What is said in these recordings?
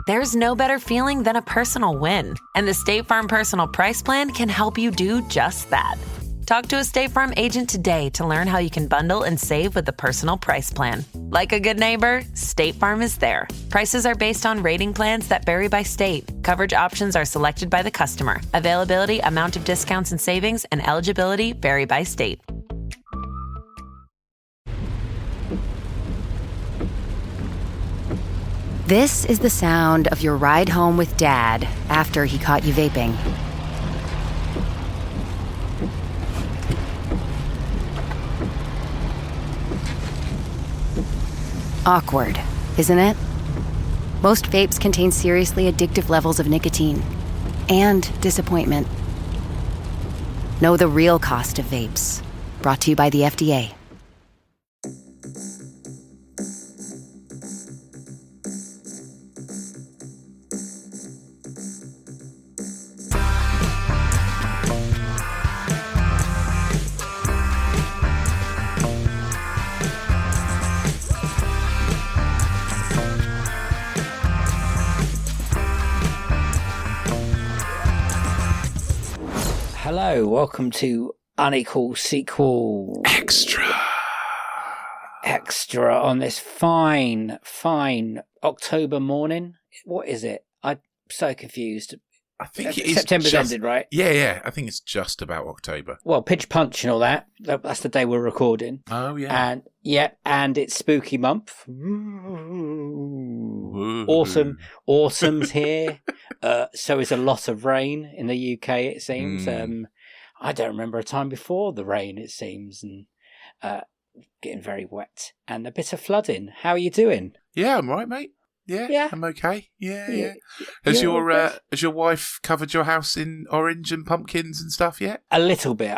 There's no better feeling than a personal win. And the State Farm Personal Price Plan can help you do just that. Talk to a State Farm agent today to learn how you can bundle and save with the Personal Price Plan. Like a good neighbor, State Farm is there. Prices are based on rating plans that vary by state. Coverage options are selected by the customer. Availability, amount of discounts and savings, and eligibility vary by state. This is the sound of your ride home with Dad after he caught you vaping. Awkward, isn't it? Most vapes contain seriously addictive levels of nicotine and disappointment. Know the real cost of vapes. Brought to you by the FDA. Hello, welcome to Unequal Sequel Extra on this fine October morning. What is it? I'm so confused. I think it is September's ended, right? Yeah. I think it's just about October. Well, Pitch Punch and all that. That's the day we're recording. Oh, yeah. And it's spooky month. Ooh. Autumn's here. So is a lot of rain in the UK, it seems. I don't remember a time before the rain, it seems, and getting very wet and a bit of flooding. How are you doing? Yeah, I'm right, mate. Yeah, I'm okay. Yeah. Has your wife covered your house in orange and pumpkins and stuff yet? A little bit.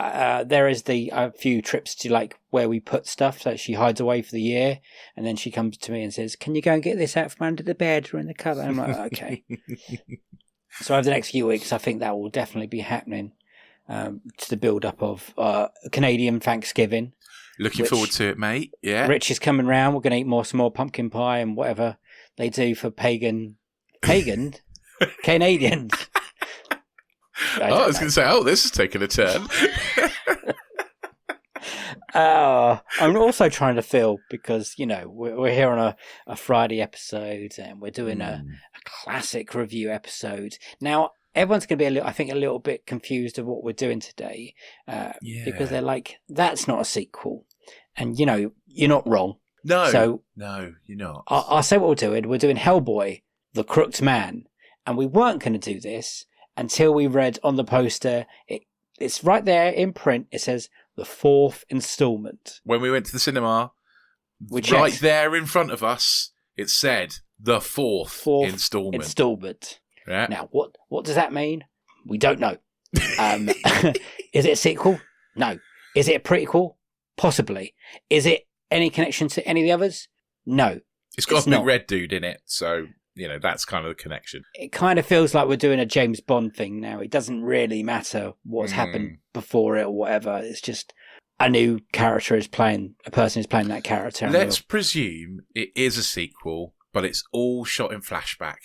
There is a few trips to like where we put stuff that she hides away for the year, and then she comes to me and says, "Can you go and get this out from under the bed or in the cupboard?" I'm like, okay. So over the next few weeks, I think that will definitely be happening to the build-up of Canadian Thanksgiving. Looking forward to it, mate. Yeah. Rich is coming round. We're going to eat some more pumpkin pie and whatever they do for Canadians. I was going to say, this is taking a turn. I'm also trying to feel, because, we're here on a Friday episode and we're doing a classic review episode. Now, everyone's going to be, a little bit confused of what we're doing today because they're like, that's not a sequel. And, you're not wrong. No, you're not. I'll say what we're doing. We're doing Hellboy, the Crooked Man. And we weren't going to do this until we read on the poster. It's right there in print. It says the 4th installment. When we went to the cinema, right there in front of us, it said the 4th installment. Yeah. Now, what does that mean? We don't know. Is it a sequel? No. Is it a prequel? Possibly. Is it any connection to any of the others? No. It's got a big red dude in it, so, that's kind of the connection. It kind of feels like we're doing a James Bond thing now. It doesn't really matter what's happened before it or whatever. It's just a new character a person is playing that character. Let's presume it is a sequel, but it's all shot in flashback.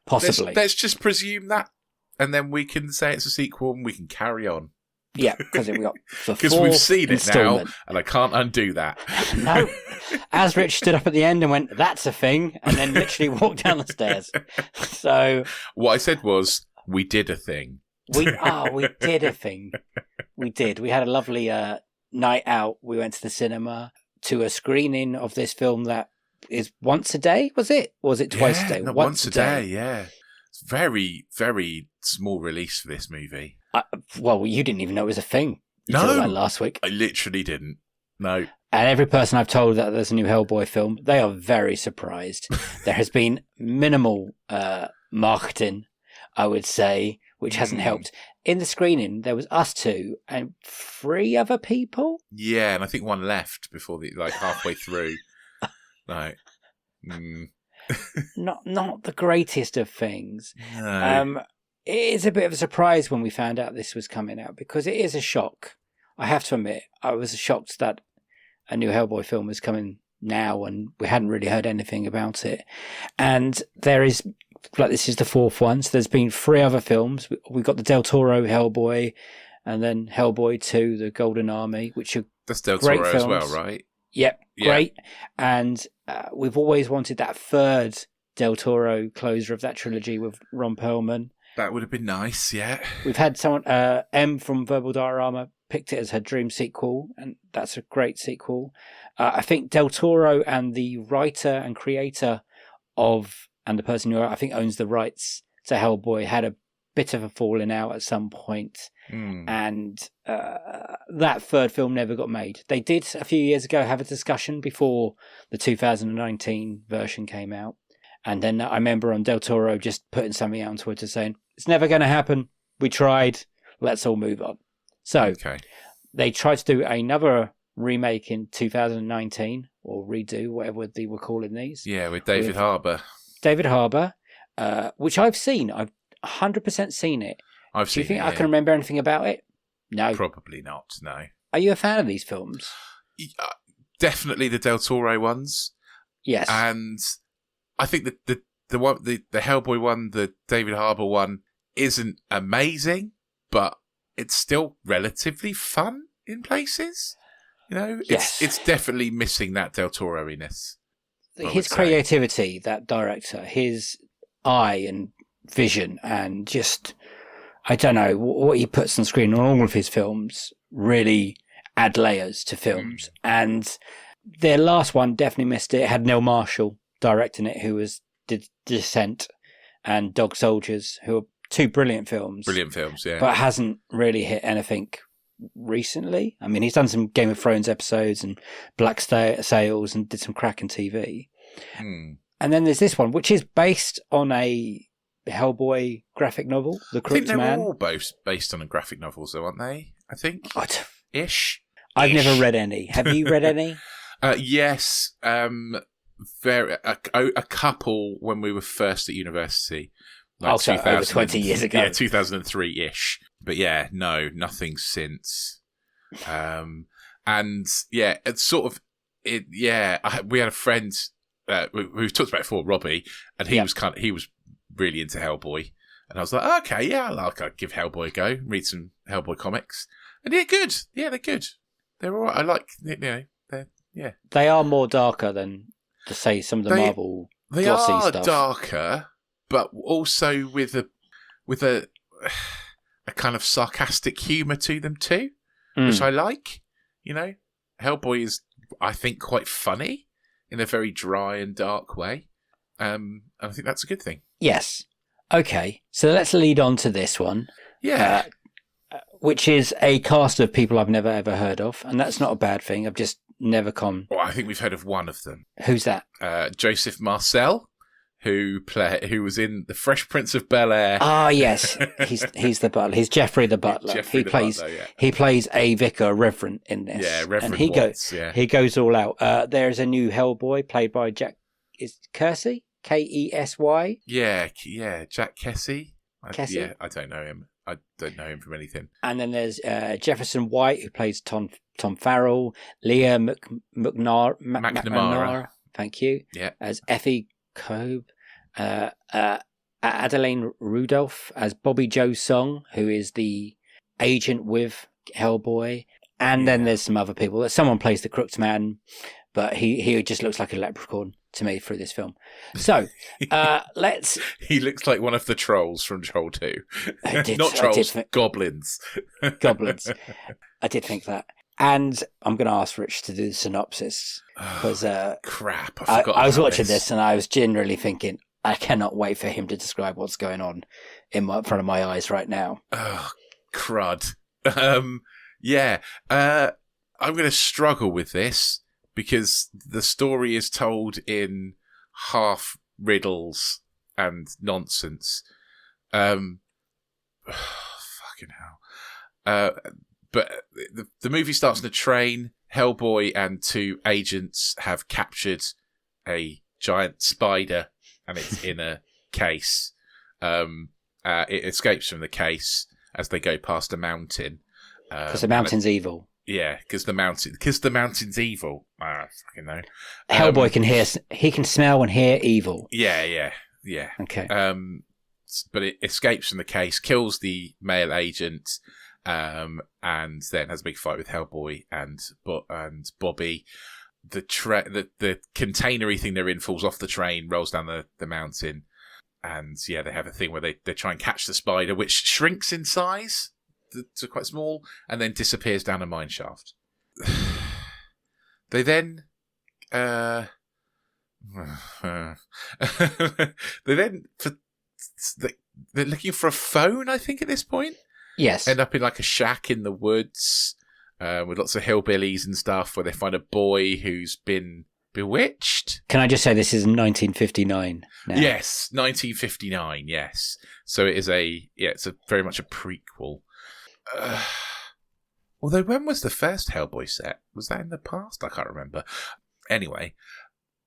Possibly. Let's just presume that, and then we can say it's a sequel and we can carry on. Yeah, because we've seen it now, and I can't undo that. No. As Rich stood up at the end and went, "That's a thing," and then literally walked down the stairs. So what I said was, we did a thing. We did a thing. We did. We had a lovely night out. We went to the cinema to a screening of this film that is once a day. Was it? Or was it twice a day? No, once a day. Yeah. It's very, very small release for this movie. Well, you didn't even know it was a thing. No, last week. I literally didn't. No. And every person I've told that there's a new Hellboy film, they are very surprised. There has been minimal marketing, I would say, which hasn't helped. In the screening, there was us two and 3 other people. Yeah, and I think one left before halfway through. Like, not the greatest of things. No. It is a bit of a surprise when we found out this was coming out, because it is a shock. I have to admit, I was shocked that a new Hellboy film was coming now and we hadn't really heard anything about it. And there is like this is the fourth one. So there's been 3 other films. We got the Del Toro Hellboy, and then Hellboy 2, The Golden Army, which are that's Del great Toro films. as well, right? Yep, great. And we've always wanted that third Del Toro closer of that trilogy with Ron Perlman. That would have been nice, yeah. We've had someone, M from Verbal Diorama, picked it as her dream sequel, and that's a great sequel. I think Del Toro and the writer and creator of, and the person who I think owns the rights to Hellboy, had a bit of a falling out at some point. And that third film never got made. They did a few years ago have a discussion before the 2019 version came out, and then I remember on Del Toro just putting something out on Twitter saying it's never going to happen, we tried, let's all move on. So they tried to do another remake in 2019, or redo, whatever they were calling these, with David Harbour, which I've seen. I've 100% seen it. Do you think I can remember anything about it? No. Probably not, no. Are you a fan of these films? Definitely the Del Toro ones. Yes. And I think the Hellboy one, the David Harbour one, isn't amazing, but it's still relatively fun in places. It's definitely missing that Del Toro-iness. His creativity, that director, his eye and vision, and just, I don't know, what he puts on screen on all of his films really add layers to films. And their last one definitely missed it. It had Neil Marshall directing it, who did Descent and Dog Soldiers, who are 2 brilliant films. But hasn't really hit anything recently. I mean, he's done some Game of Thrones episodes and Black Sails and did some cracking TV. And then there's this one, which is based on a Hellboy graphic novel, The Crooked Man. They're all both based on graphic novels, though, aren't they? I think. Ish. I've never read any. Have you read any? Yes. A couple when we were first at university. So over 20 years ago. Yeah, 2003-ish. But yeah, no, nothing since. And yeah, it's sort of, we had a friend, we've talked about it before, Robbie, and he was really into Hellboy. And I was like, okay, yeah, I'll give Hellboy a go, read some Hellboy comics. And they're good. Yeah, they're good. They're all right. I like, They are more darker than, to say, some of the Marvel glossy stuff. They are darker, but also with a kind of sarcastic humour to them too, which I like. Hellboy is, I think, quite funny in a very dry and dark way. And I think that's a good thing. Yes. Okay, so let's lead on to this one. Yeah. Which is a cast of people I've never ever heard of, and that's not a bad thing. I've just never come. Well, I think we've heard of one of them. Who's that? Joseph Marcel, who was in The Fresh Prince of Bel-Air. Ah, yes, he's the butler. He's Geoffrey the butler. He plays a vicar, Reverend, in this. Yeah, Reverend. And he goes all out. There's a new Hellboy played by Jack. Is Kersey? Kesy? Yeah, Jack Kesy. Yeah, I don't know him. I don't know him from anything. And then there's Jefferson White, who plays Tom Farrell. Leah McNamara. Thank you. Yeah. As Effie Cobb. Adeline Rudolph as Bobby Joe Song, who is the agent with Hellboy. And then there's some other people. Someone plays the Crooked Man, but he just looks like a leprechaun to me through this film. So let's. He looks like one of the trolls from Troll 2. Not trolls, goblins. Goblins. I did think that. And I'm going to ask Rich to do the synopsis. Because crap, I was watching this and I was generally thinking, I cannot wait for him to describe what's going on in front of my eyes right now. Oh, crud. I'm going to struggle with this because the story is told in half riddles and nonsense. Fucking hell. But the movie starts on a train. Hellboy and 2 agents have captured a giant spider and it's in a case. It escapes from the case as they go past a mountain. Because the mountain's evil. Yeah, because the mountain's evil. I fucking know. Hellboy can smell and hear evil. Yeah. Yeah. Okay. But it escapes from the case, kills the male agent, and then has a big fight with Hellboy and Bobby. The containery thing they're in falls off the train, rolls down the mountain, and they have a thing where they try and catch the spider, which shrinks in size to quite small, and then disappears down a mine shaft. They then they're looking for a phone, I think, at this point. Yes. End up in like a shack in the woods with lots of hillbillies and stuff, where they find a boy who's been bewitched. Can I just say this is 1959 now? Yes, 1959, yes. So it is it's a very much a prequel. Although, when was the first Hellboy set? Was that in the past? I can't remember. Anyway,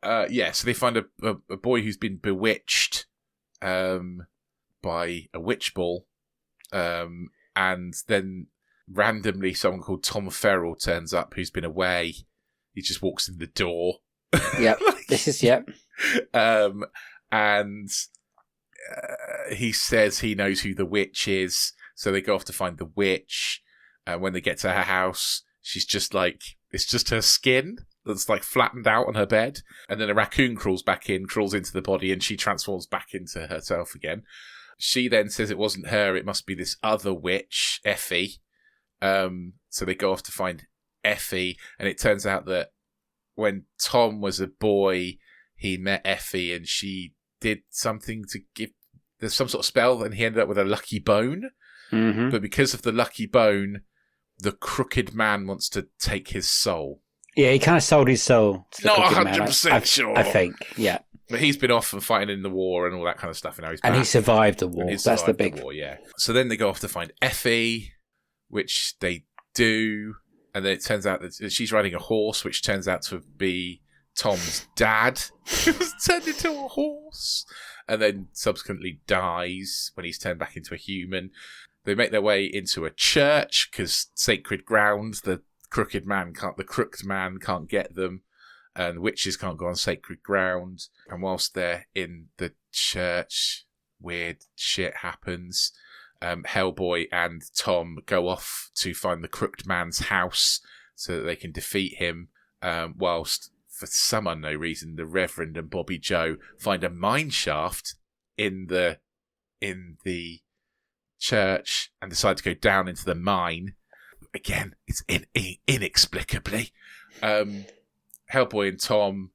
so they find a boy who's been bewitched by a witch ball, and then randomly someone called Tom Ferrell turns up who's been away. He just walks in the door. Yep, and he says he knows who the witch is, so they go off to find the witch. When they get to her house, she's just it's just her skin that's like flattened out on her bed, and then a raccoon crawls into the body, and she transforms back into herself again. She then says it wasn't her, it must be this other witch, Effie. So they go off to find Effie, and it turns out that when Tom was a boy, he met Effie, and she did something there's some sort of spell, and he ended up with a lucky bone. Mm-hmm. But because of the lucky bone, the crooked man wants to take his soul. Yeah, he kind of sold his soul to the Not crooked man, 100% sure. I think, yeah. But he's been off and fighting in the war and all that kind of stuff. And now he's back. And he survived the war. That's the big war, yeah. So then they go off to find Effie, which they do. And then it turns out that she's riding a horse, which turns out to be Tom's dad, who was turned into a horse. And then subsequently dies when he's turned back into a human. They make their way into a church because sacred ground. The crooked man can't get them, and witches can't go on sacred ground. And whilst they're in the church, weird shit happens. Hellboy and Tom go off to find the crooked man's house so that they can defeat him. Whilst, for some unknown reason, the Reverend and Bobby Joe find a mine shaft in the church and decide to go down into the mine. Again, it's inexplicably. Hellboy and Tom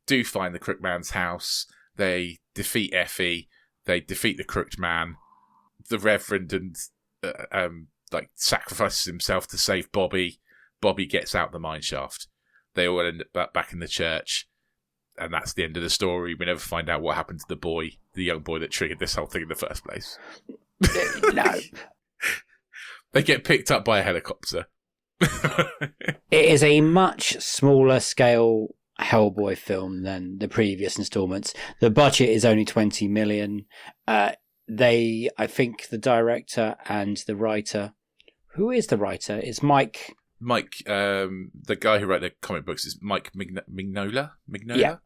do find the crooked man's house. They defeat Effie. They defeat the crooked man. The Reverend and sacrifices himself to save Bobby. Bobby gets out the mine shaft. They all end up back in the church, and that's the end of the story. We never find out what happened to the young boy that triggered this whole thing in the first place. No. They get picked up by a helicopter. It is a much smaller scale Hellboy film than the previous installments. The budget is only 20 million. I think the director and the writer, who is the writer? It's Mike. The guy who wrote the comic books is Mike Mignola. Yeah.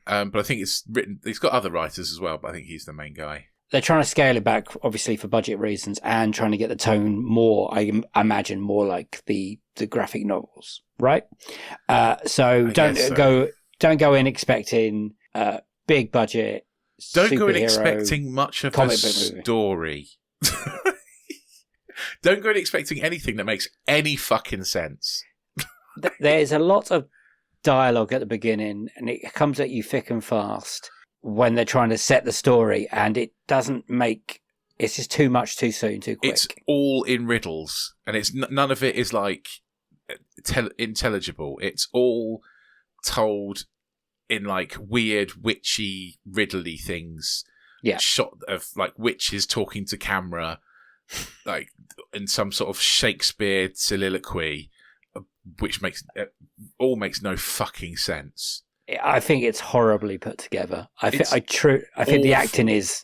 But I think it's written. He's got other writers as well, but I think he's the main guy. They're trying to scale it back, obviously, for budget reasons, and trying to get the tone more, I imagine, more like the graphic novels, right? So don't go in expecting big budget. Don't go in expecting much of a story. Don't go in expecting anything that makes any fucking sense. There's a lot of dialogue at the beginning, and it comes at you thick and fast when they're trying to set the story, and it doesn't make... It's just too much too soon, too quick. It's all in riddles, and it's none of it is like intelligible. It's all told in like weird, witchy, riddly things. Yeah. Shot of like witches talking to camera, like in some sort of Shakespeare soliloquy, which makes no fucking sense. I think it's horribly put together. I think the acting is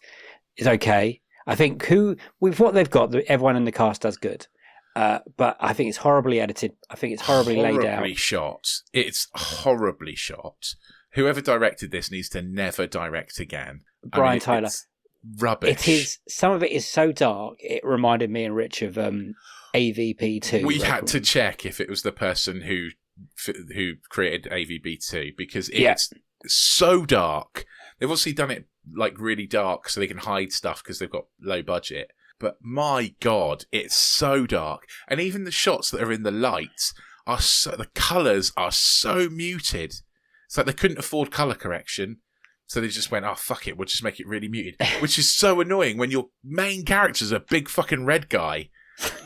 okay. I think with what they've got, everyone in the cast does good. But I think it's horribly edited. I think it's horribly laid out. It's horribly shot. Whoever directed this needs to never direct again. Brian Tyler. It's rubbish. It is. Some of it is so dark. It reminded me and Rich of AVP2. We had to check if it was the person who created AVP2 because it's so dark. They've obviously done it like really dark so they can hide stuff because they've got low budget. But my God, it's so dark. And even the shots that are in the lights the colours are so muted. It's like they couldn't afford colour correction. So they just went, oh, fuck it, we'll just make it really muted. Which is so annoying when your main character's a big fucking red guy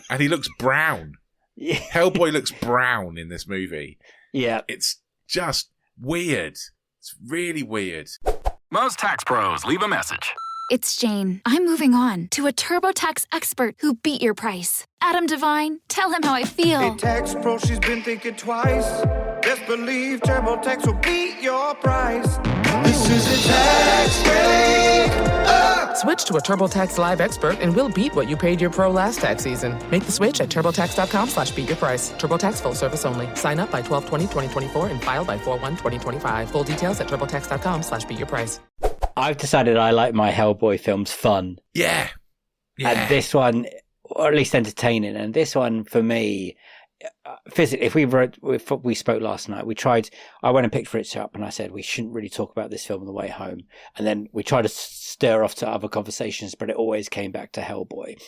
and he looks brown. Yeah. Hellboy looks brown in this movie. Yeah. It's just weird. It's really weird. Most tax pros leave a message. It's Jane. I'm moving on to a TurboTax expert who beat your price. Adam Devine, tell him how I feel. Hey, tax pro, she's been thinking twice. Best believe TurboTax will beat your price. This is a tax break. Switch to a TurboTax Live expert and we'll beat what you paid your pro last tax season. Make the switch at TurboTax.com/beatyourprice. TurboTax full service only. Sign up by 12/20/2024 and file by 4/1/2025. Full details at TurboTax.com/beatyourprice. I've decided I like my Hellboy films fun. Yeah. And this one, or at least entertaining. And this one, for me, physically, if we spoke last night, I went and picked Fritz up and I said we shouldn't really talk about this film on the way home. And then we tried to stir off to other conversations, but it always came back to Hellboy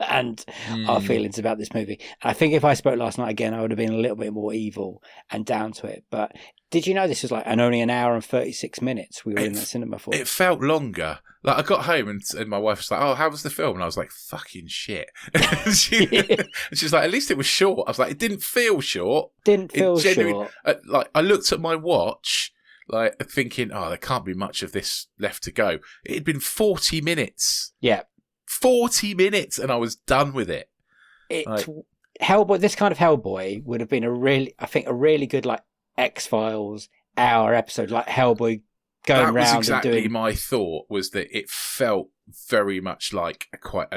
and our feelings about this movie. I think if I spoke last night again, I would have been a little bit more evil and down to it. But did you know this was like only an hour and 36 minutes we were in that cinema for? It felt longer. Like I got home and my wife was like, "Oh, how was the film?" And I was like, "Fucking shit." And she's like, "At least it was short." I was like, "It didn't feel short. Short." Like I looked at my watch, like thinking, "Oh, there can't be much of this left to go." It had been 40 minutes. Yeah, 40 minutes, and I was done with it. Hellboy. This kind of Hellboy would have been a really good like X-Files hour episode, like Hellboy going around. That was exactly my thought. Was that it felt very much like quite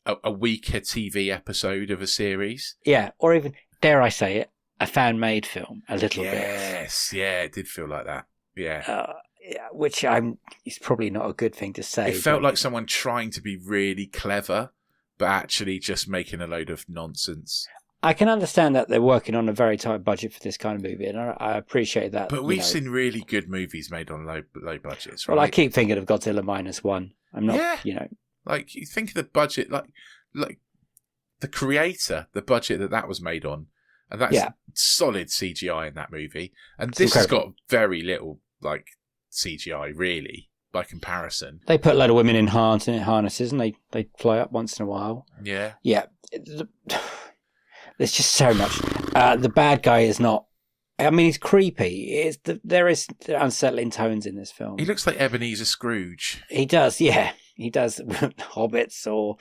a weaker TV episode of a series. Yeah, or even, dare I say it, a fan-made film. A little bit. Yes, yeah, it did feel like that. Yeah. Which it's probably not a good thing to say. It felt like someone trying to be really clever, but actually just making a load of nonsense. I can understand that they're working on a very tight budget for this kind of movie, and I appreciate that. But we've seen really good movies made on low budgets, right? Well, I keep thinking of Godzilla -1. I'm not, Like, you think of the budget, like the creator, the budget that was made on, and that's solid CGI in that movie. And this has got very little, like, CGI, really, by comparison. They put a load of women in harnesses, and they fly up once in a while. Yeah. Yeah. There's just so much. The bad guy is not. I mean, he's creepy. There is unsettling tones in this film. He looks like Ebenezer Scrooge. He does, yeah. He does. Hobbits or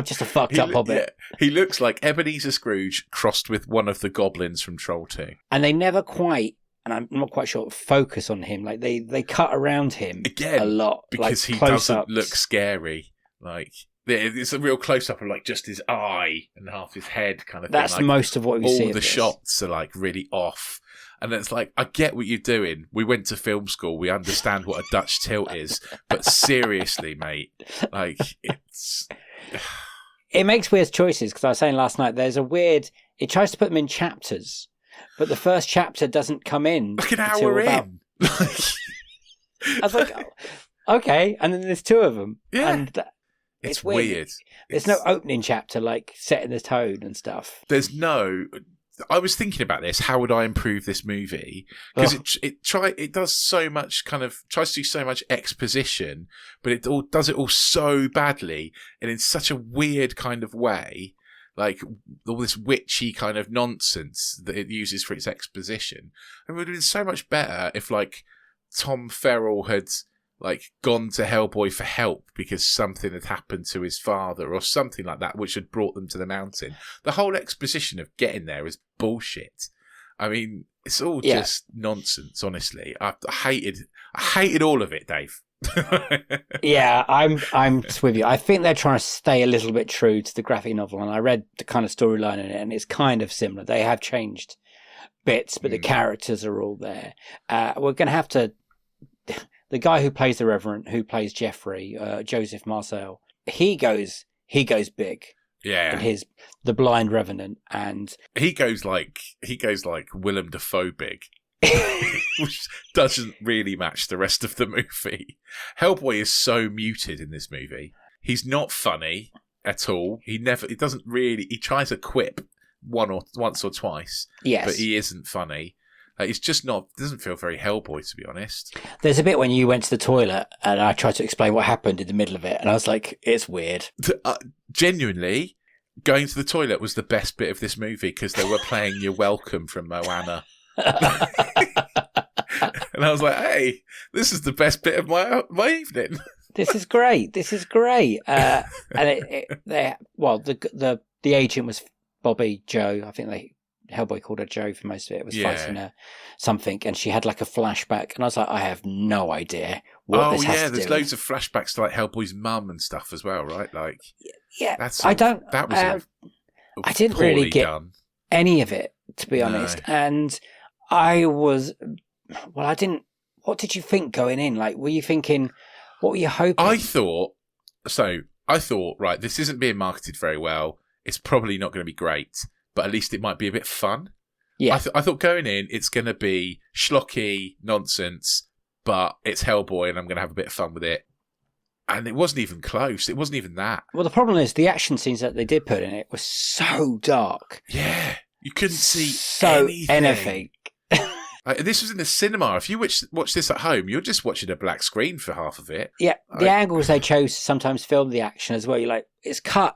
just a fucked up hobbit. Yeah. He looks like Ebenezer Scrooge crossed with one of the goblins from Troll 2. And they never quite, and I'm not quite sure, focus on him. Like they cut around him again a lot because he doesn't look scary. Like. It's a real close-up of like just his eye and half his head kind of thing. That's most of what we see. All the shots are like really off. And it's like, I get what you're doing. We went to film school. We understand what a Dutch tilt is. But seriously, mate, like it makes weird choices, because I was saying last night, it tries to put them in chapters, but the first chapter doesn't come in. Like an hour in. I was like, oh, okay. And then there's two of them. Yeah. And it's weird. There's no opening chapter like setting the tone and stuff. I was thinking about this. How would I improve this movie? Because it does so much tries to do so much exposition, but it does it all so badly and in such a weird kind of way. Like all this witchy kind of nonsense that it uses for its exposition. It would have been so much better if like Tom Ferrell had like gone to Hellboy for help because something had happened to his father or something like that, which had brought them to the mountain. The whole exposition of getting there is bullshit. I mean, it's all just nonsense, honestly. I hated all of it, Dave. Yeah, I'm with you. I think they're trying to stay a little bit true to the graphic novel, and I read the kind of storyline in it, and it's kind of similar. They have changed bits, but the characters are all there. We're going to have to... the guy who plays the Reverend, who plays Jeffrey, Joseph Marcel, he goes big. Yeah, in the Blind Revenant, and he goes like Willem Dafoe big, which doesn't really match the rest of the movie. Hellboy is so muted in this movie. He's not funny at all. He doesn't really. He tries a quip once or twice, yes, but he isn't funny. It's just not. Doesn't feel very Hellboy, to be honest. There's a bit when you went to the toilet, and I tried to explain what happened in the middle of it, and I was like, "It's weird." Genuinely, going to the toilet was the best bit of this movie because they were playing "You're Welcome" from Moana, and I was like, "Hey, this is the best bit of my evening." This is great. And the agent was Bobby Joe. I think Hellboy called her Joe for most of it. It was fighting her something, and she had like a flashback, and I was like, I have no idea what this has to do. There's loads of flashbacks to like Hellboy's mum and stuff as well, right? Like, I didn't really get any of it, to be honest, and I didn't. What did you think going in? Like, were you thinking? What were you hoping? I thought, right, this isn't being marketed very well. It's probably not going to be great, but at least it might be a bit fun. Yeah. I thought going in, it's going to be schlocky nonsense, but it's Hellboy and I'm going to have a bit of fun with it. And it wasn't even close. It wasn't even that. Well, the problem is the action scenes that they did put in it were so dark. Yeah. You couldn't see anything. This was in the cinema. If you watch this at home, you're just watching a black screen for half of it. Yeah, the angles they chose to sometimes film the action as well. You're like, it's cut.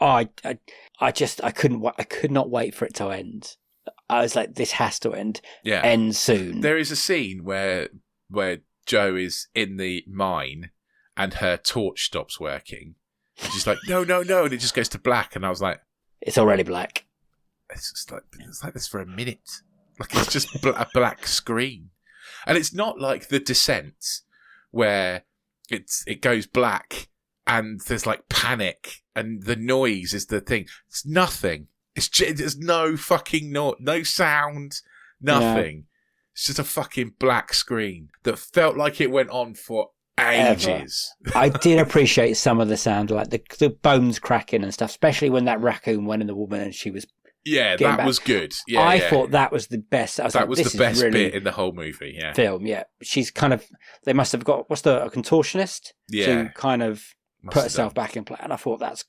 I could not wait for it to end. I was like, this has to end. Yeah, end soon. There is a scene where Joe is in the mine and her torch stops working. And she's like, no, and it just goes to black. And I was like, it's already black. It's like this for a minute. Like, it's just a black screen. And it's not like The Descent, where it goes black and there's like panic and the noise is the thing. It's nothing. There's no fucking no sound, nothing. Yeah. It's just a fucking black screen that felt like it went on for ages. I did appreciate some of the sound, like the bones cracking and stuff, especially when that raccoon went in the woman and she was... Yeah, that was good. Yeah, I thought that was the best. That was the best bit in the whole movie. Yeah, film. Yeah, she's kind of. They must have got a contortionist to kind of put herself back in play. And I thought that's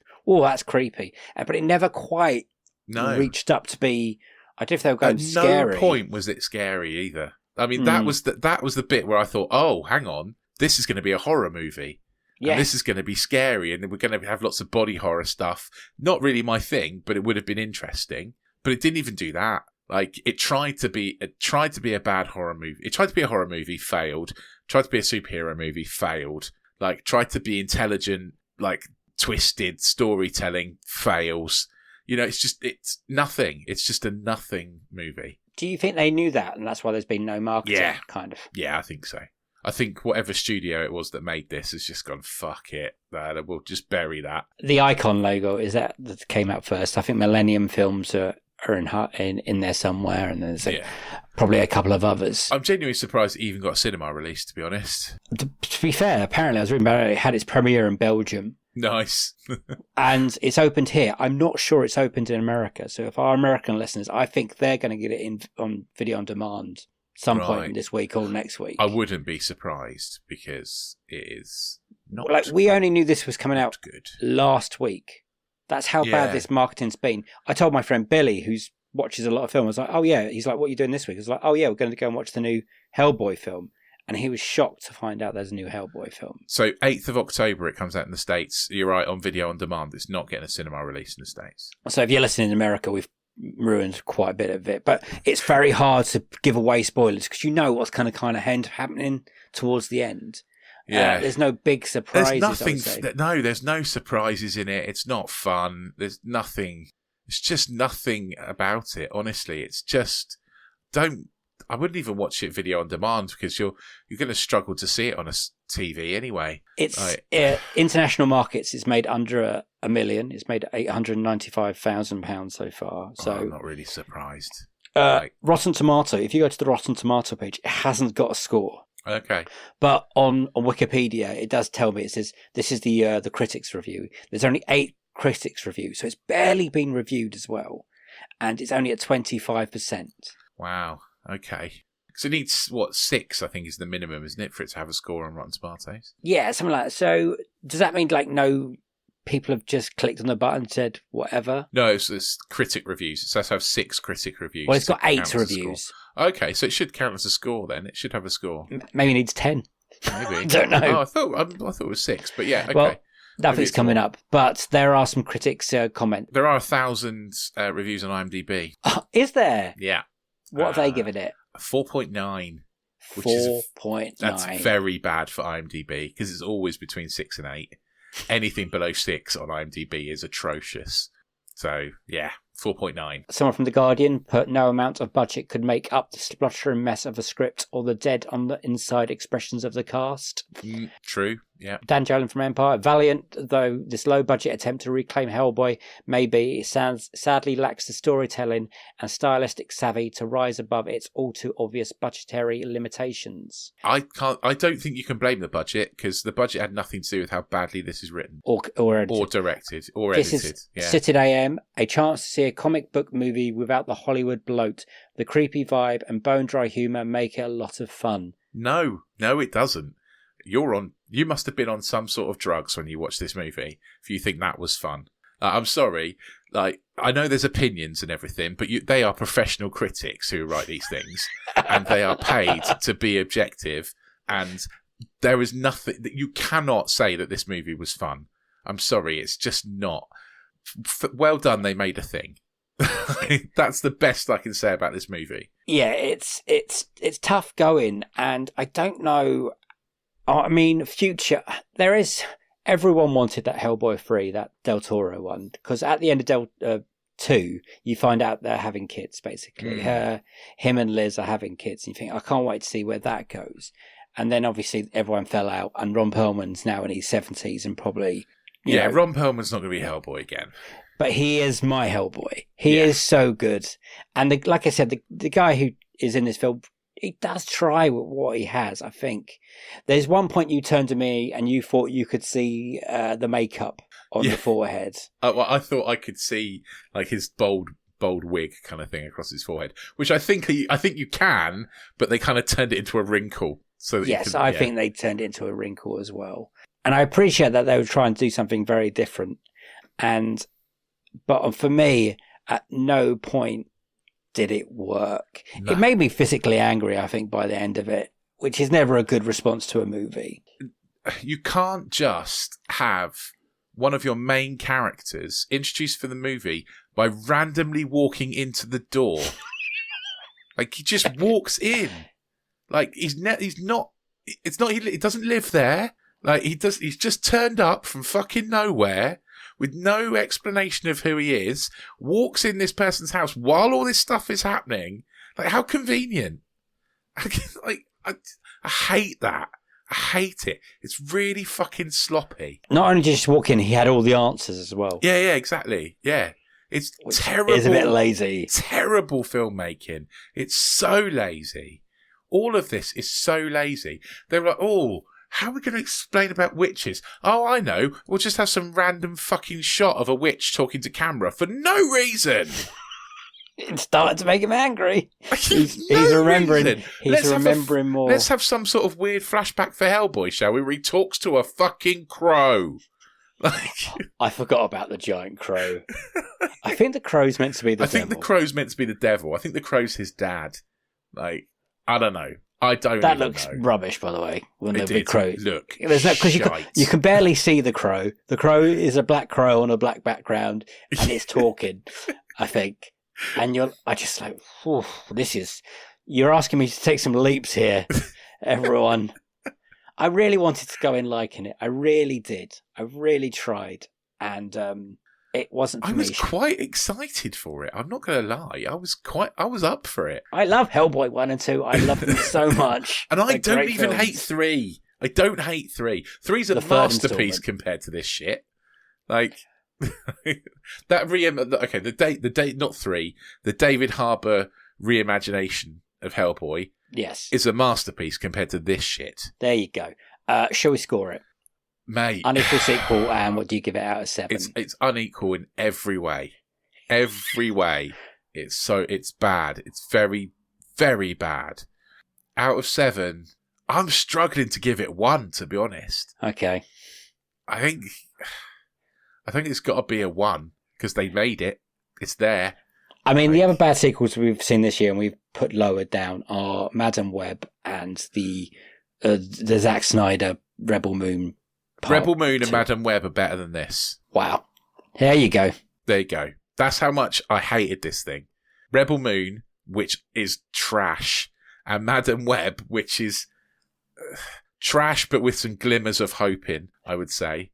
creepy. But it never quite reached up to be. I don't know if they were going scary. At no point was it scary either. I mean, that was the bit where I thought, oh, hang on, this is going to be a horror movie. Yeah. And this is going to be scary, and we're going to have lots of body horror stuff. Not really my thing, but it would have been interesting. But it didn't even do that. Like, it tried to be a bad horror movie. It tried to be a horror movie, failed. Tried to be a superhero movie, failed. Like, tried to be intelligent, like twisted storytelling, fails. You know, it's nothing. It's just a nothing movie. Do you think they knew that, and that's why there's been no marketing? Yeah, kind of. Yeah, I think so. I think whatever studio it was that made this has just gone, fuck it. We'll just bury that. The Icon logo, is that came out first? I think Millennium Films are in there somewhere, and there's probably a couple of others. I'm genuinely surprised it even got a cinema release, to be honest. To be fair, apparently I was reading about it had its premiere in Belgium. Nice. And it's opened here. I'm not sure it's opened in America. So if our American listeners, I think they're going to get it on video on demand some point this week or next week. I wouldn't be surprised because it is not we only knew this was coming out good last week. That's how bad this marketing's been. I told my friend Billy, who watches a lot of film, I was like, oh yeah. He's like, what are you doing this week? I was like, oh yeah, we're going to go and watch the new Hellboy film. And he was shocked to find out there's a new Hellboy film. So 8th of October, it comes out in the States. You're right, on video on demand. It's not getting a cinema release in the States. So if you're listening in America, we've ruined quite a bit of it. But it's very hard to give away spoilers because you know what's kind of happening towards the end. Yeah. There's no big surprises. There's no surprises in it. It's not fun. There's nothing. It's just nothing about it, honestly. It's just... I wouldn't even watch it video on demand because you're going to struggle to see it on a TV anyway. It's international markets. It's made under a million. It's made £895,000 so far. So I'm not really surprised. Rotten Tomato. If you go to the Rotten Tomato page, it hasn't got a score. Okay. But on Wikipedia, it does tell me, it says this is the critics review. There's only 8 critics reviews, so it's barely been reviewed as well, and it's only at 25%. Wow. Okay. So it needs, what, 6, I think is the minimum, isn't it, for it to have a score on Rotten Tomatoes? Yeah, something like that. So does that mean like no people have just clicked on the button and said whatever? No, it's critic reviews. It says to have 6 critic reviews. Well, it's got to 8 count as a reviews. score. Okay, so it should count as a score then. It should have a score. Maybe it needs 10. Maybe. I don't know. Oh, I thought it was 6, but yeah, okay. Well, nothing's coming up, but there are some critics comment. There are 1,000 reviews on IMDb. Is there? Yeah. What have they given it? 4.9. 4.9. That's very bad for IMDb because it's always between 6 and 8. Anything below 6 on IMDb is atrocious. So, yeah, 4.9. Someone from The Guardian put no amount of budget could make up the spluttering mess of a script or the dead on the inside expressions of the cast. True, yeah. Dan Jolin from Empire. Valiant, though this low-budget attempt to reclaim Hellboy maybe, it sadly lacks the storytelling and stylistic savvy to rise above its all-too-obvious budgetary limitations. I don't think you can blame the budget because the budget had nothing to do with how badly this is written. Or edited. Or directed. Or this edited. Is yeah. Sitted AM, a chance to see a comic book movie without the Hollywood bloat. The creepy vibe and bone-dry humour make it a lot of fun. No, it doesn't. You must have been on some sort of drugs when you watched this movie if you think that was fun. I'm sorry. Like, I know there's opinions and everything, but they are professional critics who write these things, and they are paid to be objective. And there is nothing that you cannot say that this movie was fun. I'm sorry, it's just not. Well done, they made a thing. That's the best I can say about this movie. Yeah, it's tough going, and I don't know. I mean, future. Everyone wanted that Hellboy 3, that Del Toro one, because at the end of 2, you find out they're having kids, basically. Him and Liz are having kids, and you think, I can't wait to see where that goes. And then obviously everyone fell out, and Ron Perlman's now in his 70s and probably. You know, Ron Perlman's not going to be Hellboy again. But he is my Hellboy. He is so good. And like I said, the guy who is in this film, he does try with what he has, I think. There's one point you turned to me and you thought you could see the makeup on the forehead. Well, I thought I could see like his bold wig kind of thing across his forehead, which I think you can, but they kind of turned it into a wrinkle. So that I think they turned it into a wrinkle as well. And I appreciate that they were trying to do something very different. But for me, at no point did it work. No. It made me physically angry, I think, by the end of it, which is never a good response to a movie. You can't just have one of your main characters introduced for the movie by randomly walking into the door. Like, he just walks in. Like, he doesn't live there. Like, he's just turned up from fucking nowhere with no explanation of who he is, walks in this person's house while all this stuff is happening. Like, how convenient. Like, I hate that. I hate it. It's really fucking sloppy. Not only did he just walk in, he had all the answers as well. Yeah, exactly. Yeah. It's terrible. It's a bit lazy. Terrible filmmaking. It's so lazy. All of this is so lazy. They're like, how are we going to explain about witches? Oh, I know. We'll just have some random fucking shot of a witch talking to camera for no reason. It started to make him angry. He's remembering. He's remembering more. Let's have some sort of weird flashback for Hellboy, shall we? Where he talks to a fucking crow. I forgot about the giant crow. I think the crow's meant to be the devil. I think the crow's meant to be the devil. I think the crow's his dad. Like, I don't know. That looks rubbish, by the way. When the big crow there's no because you can barely see the crow. The crow is a black crow on a black background, and it's talking. I think, and I just like, you're asking me to take some leaps here, everyone. I really wanted to go in liking it. I really did. I really tried, and it wasn't for me. I was quite excited for it. I'm not going to lie. I was up for it. I love Hellboy 1 and 2. I love them so much. And I don't even hate 3. I don't hate 3. 3's a masterpiece compared to this shit. Like, that not 3, the David Harbour reimagination of Hellboy Yes. is a masterpiece compared to this shit. There you go. Shall we score it? Mate. Unequal sequel, and what do you give it out of 7? It's unequal in every way. Every way. It's bad. It's very, very bad. Out of 7, I'm struggling to give it 1, to be honest. Okay. I think it's got to be a 1 because they made it. It's there. I mean, the other bad sequels we've seen this year and we've put lower down are Madam Web and the Zack Snyder Rebel Moon. Rebel Moon and 2. Madam Web are better than this. Wow. There you go. There you go. That's how much I hated this thing. Rebel Moon, which is trash, and Madam Web, which is trash but with some glimmers of hope in, I would say.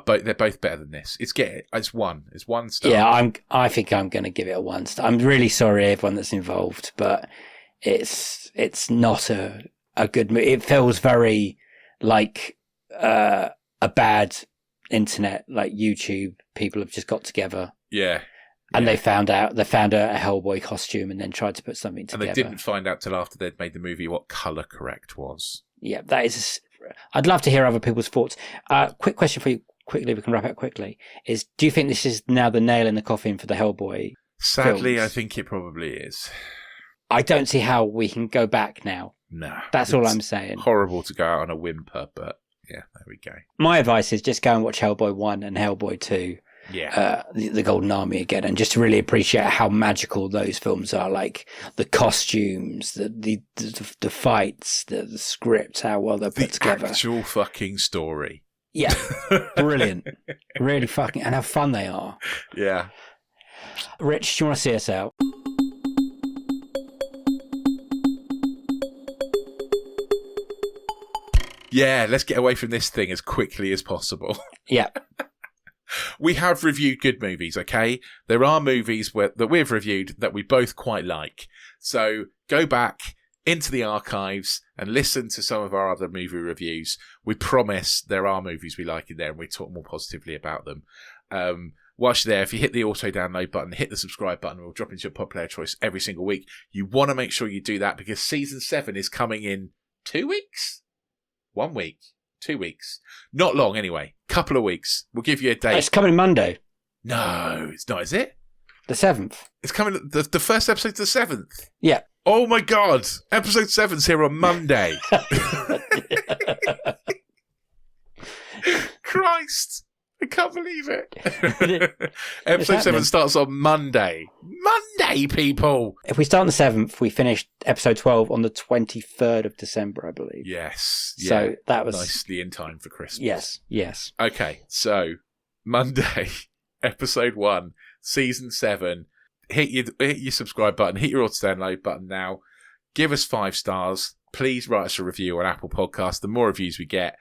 They're both better than this. It's 1. It's 1 star. Yeah, I think I'm going to give it a 1 star. I'm really sorry everyone that's involved, but it's not a good movie. It feels very like a bad internet, like YouTube. People have just got together. Yeah. And they found a Hellboy costume and then tried to put something together. And they didn't find out till after they'd made the movie what colour correct was. Yeah, that is. I'd love to hear other people's thoughts. Quick question for you, quickly. We can wrap up quickly. Do you think this is now the nail in the coffin for the Hellboy? Sadly, films? I think it probably is. I don't see how we can go back now. No, that's all I'm saying. Horrible to go out on a whimper, but yeah, there we go. My advice is just go and watch Hellboy 1 and Hellboy 2. Yeah, the Golden Army again, and just to really appreciate how magical those films are. Like the costumes, the fights, the script, how well they're put together. The actual fucking story. Yeah, brilliant. Really fucking, and how fun they are. Yeah. Rich, do you want to see us out? Yeah, let's get away from this thing as quickly as possible. Yeah. We have reviewed good movies, okay? There are movies that we've reviewed that we both quite like. So go back into the archives and listen to some of our other movie reviews. We promise there are movies we like in there and we talk more positively about them. Whilst you're there, if you hit the auto download button, hit the subscribe button, we'll drop into your pod player choice every single week. You want to make sure you do that because season 7 is coming in 2 weeks? 1 week? 2 weeks? Not long anyway. Couple of weeks. We'll give you a date. It's coming Monday. No, it's not, is it? The 7th. It's coming, the first episode's the 7th. Yeah. Oh my God. Episode 7's here on Monday. Christ. I can't believe it. Episode 7 starts on Monday. Monday, people. If we start on the 7th, we finished episode 12 on the 23rd of December, I believe. Yes. So yeah. that was nicely in time for Christmas. Yes. Okay, so Monday, episode 1, season 7. Hit your subscribe button, hit your auto download button now. Give us 5 stars. Please write us a review on Apple Podcasts. The more reviews we get,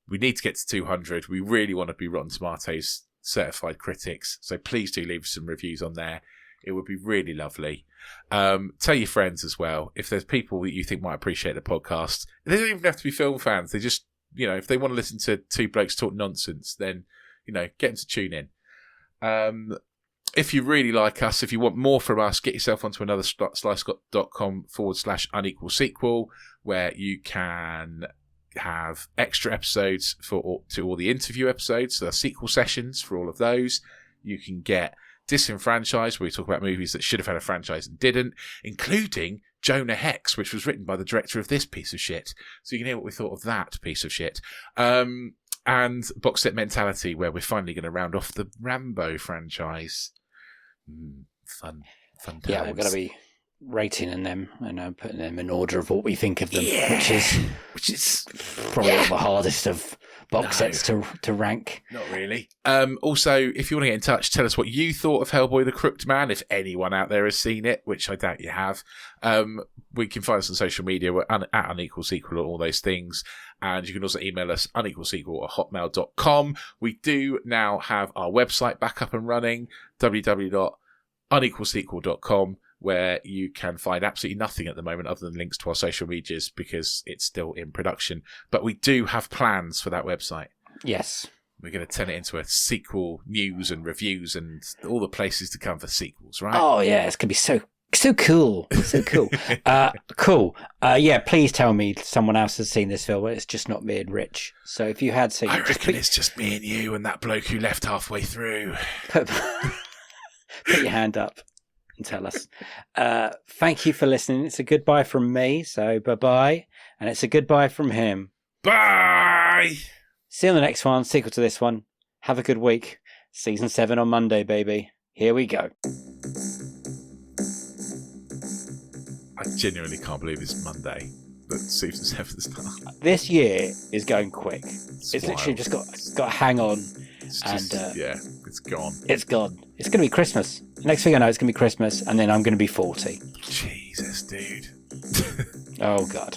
we need to get to 200. We really want to be Rotten Tomatoes certified critics. So please do leave us some reviews on there. It would be really lovely. Tell your friends as well. If there's people that you think might appreciate the podcast, they don't even have to be film fans. They just, if they want to listen to two blokes talk nonsense, then, get them to tune in. If you really like us, if you want more from us, get yourself onto another slicecott.com/unequal sequel, where you can have extra episodes to all the interview episodes. So there are sequel sessions for all of those. You can get Disenfranchised, where we talk about movies that should have had a franchise and didn't, including Jonah Hex, which was written by the director of this piece of shit. So you can hear what we thought of that piece of shit. And Box Set Mentality, where we're finally going to round off the Rambo franchise. Fun times. Yeah, we're going to be rating them and putting them in order of what we think of them, which is probably the hardest of box sets to rank. Not really. Also, if you want to get in touch, tell us what you thought of Hellboy the Crooked Man, if anyone out there has seen it, which I doubt you have. We can find us on social media. We're at Unequal Sequel and all those things. And you can also email us unequalsequel@hotmail.com. We do now have our website back up and running, www.unequalsequel.com, where you can find absolutely nothing at the moment other than links to our social medias because it's still in production. But we do have plans for that website. Yes. We're going to turn it into a sequel news and reviews and all the places to come for sequels, right? Oh, yeah. It's going to be so So cool. Cool. Yeah, please tell me someone else has seen this film. It's just not me and Rich. So if you had seen I it, reckon it's just me and you and that bloke who left halfway through. put your hand up and tell us. Thank you for listening. It's a goodbye from me, so bye-bye. And it's a goodbye from him. Bye! See you on the next one, sequel to this one. Have a good week. Season 7 on Monday, baby. Here we go. I genuinely can't believe it's Monday that season 7 starts. This year is going quick. It's literally just got to hang on. It's gone. It's gone. It's going to be Christmas. Next thing I know, it's going to be Christmas, and then I'm going to be 40. Jesus, dude. Oh, God.